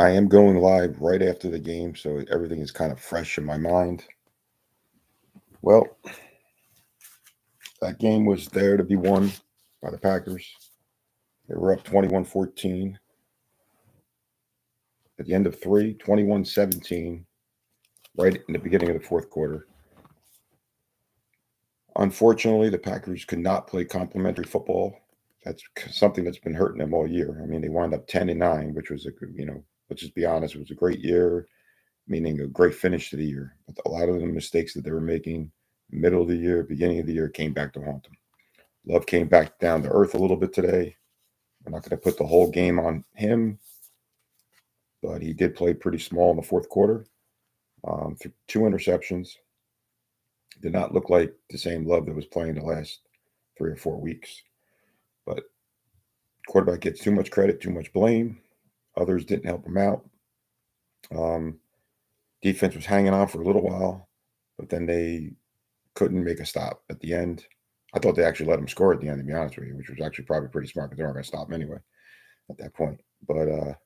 I am going live right after the game, so everything is kind of fresh in my mind. Well, that game was there to be won by the Packers. They were up 21-14 at the end of three, 21-17, right in the beginning of the fourth quarter. Unfortunately, the Packers could not play complementary football. That's something that's been hurting them all year. I mean, they wound up 10-9, which was let's just be honest, it was a great year, meaning a great finish to the year. But a lot of the mistakes that they were making middle of the year, beginning of the year, came back to haunt them. Love came back down to earth a little bit today. We're not going to put the whole game on him, but he did play pretty small in the fourth quarter. Two interceptions. Did not look like the same Love that was playing the last 3 or 4 weeks. But quarterback gets too much credit, too much blame. Others didn't help him out. Defense was hanging on for a little while, but then they couldn't make a stop at the end. I thought they actually let him score at the end, to be honest with you, which was actually probably pretty smart because they weren't going to stop him anyway at that point. But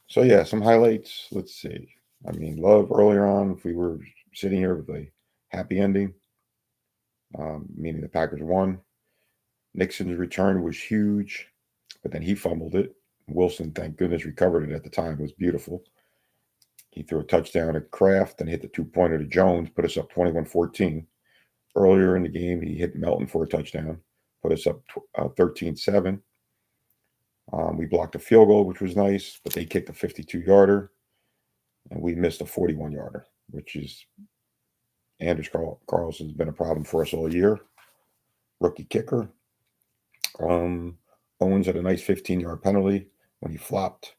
so yeah, some highlights. Let's see. I mean, Love earlier on, if we were sitting here with a happy ending, meaning the Packers won. Nixon's return was huge, but then he fumbled it. Wilson, thank goodness, recovered it at the time. It was beautiful. He threw a touchdown at Kraft and hit the two-pointer to Jones, put us up 21-14. Earlier in the game, he hit Melton for a touchdown, put us up 13-7. We blocked a field goal, which was nice, but they kicked a 52-yarder, and we missed a 41-yarder, which is Anders Carlson's been a problem for us all year. Rookie kicker. Owens had a nice 15-yard penalty when he flopped,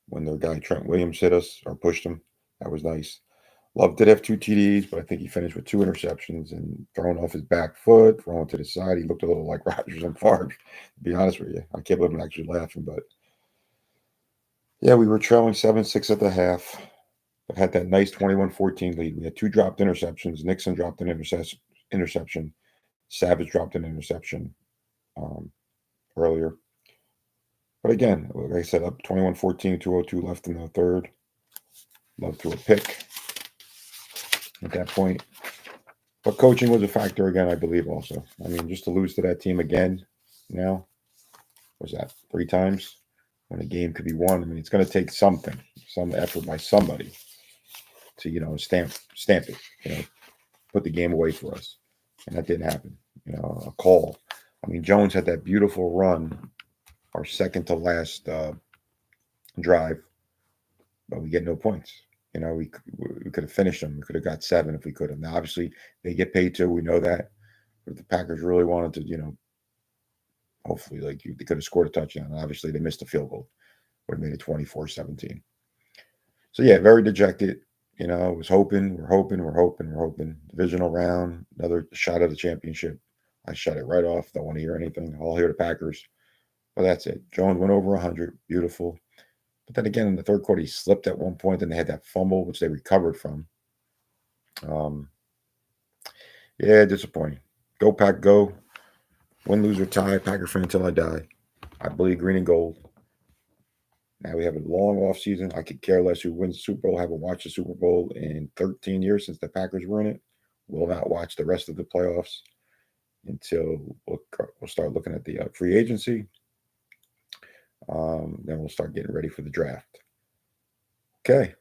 when their guy Trent Williams hit us or pushed him. That was nice. Love did have 2 TDs, but I think he finished with 2 interceptions and thrown off his back foot, thrown to the side. He looked a little like Rodgers and Favre, to be honest with you. I can't believe I'm actually laughing, but yeah, we were trailing 7-6 at the half, but had that nice 21-14 lead. We had 2 dropped interceptions. Nixon dropped an interception. Savage dropped an interception earlier. But again, like I said, up 21-14, 2:02 left in the third. Love threw a pick at that point. But coaching was a factor again, I believe, also. I mean, just to lose to that team again now, was that 3 times when a game could be won? I mean, it's going to take something, some effort by somebody to, stamp it, put the game away for us. And that didn't happen. A call. I mean, Jones had that beautiful run, our second to last drive, but we get no points. We could have finished them. We could have got 7 if we could have. Now, obviously, they get paid too. We know that. But if the Packers really wanted to, hopefully, they could have scored a touchdown. Obviously, they missed a field goal. Would have made it 24-17. So, yeah, very dejected. Was hoping. We're hoping. Divisional round, another shot at the championship. I shut it right off. Don't want to hear anything. I'll hear the Packers. But that's it. Jones went over 100. Beautiful. But then again, in the third quarter, he slipped at one point, and they had that fumble, which they recovered from. Yeah, disappointing. Go Pack, go. Win, lose, or tie. Packer fan until I die. I believe green and gold. Now we have a long off season. I could care less who wins the Super Bowl. I haven't watched the Super Bowl in 13 years since the Packers were in it. Will not watch the rest of the playoffs until we'll start looking at the free agency. Then we'll start getting ready for the draft. Okay.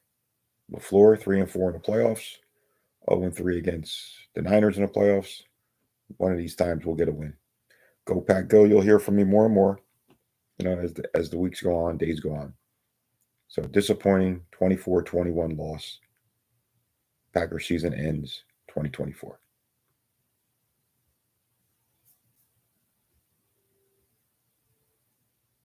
LaFleur, 3-4 in the playoffs. 0-3 against the Niners in the playoffs. One of these times we'll get a win. Go Pack, go. You'll hear from me more and more, as the weeks go on, days go on. So disappointing 24-21 loss. Packer season ends 2024.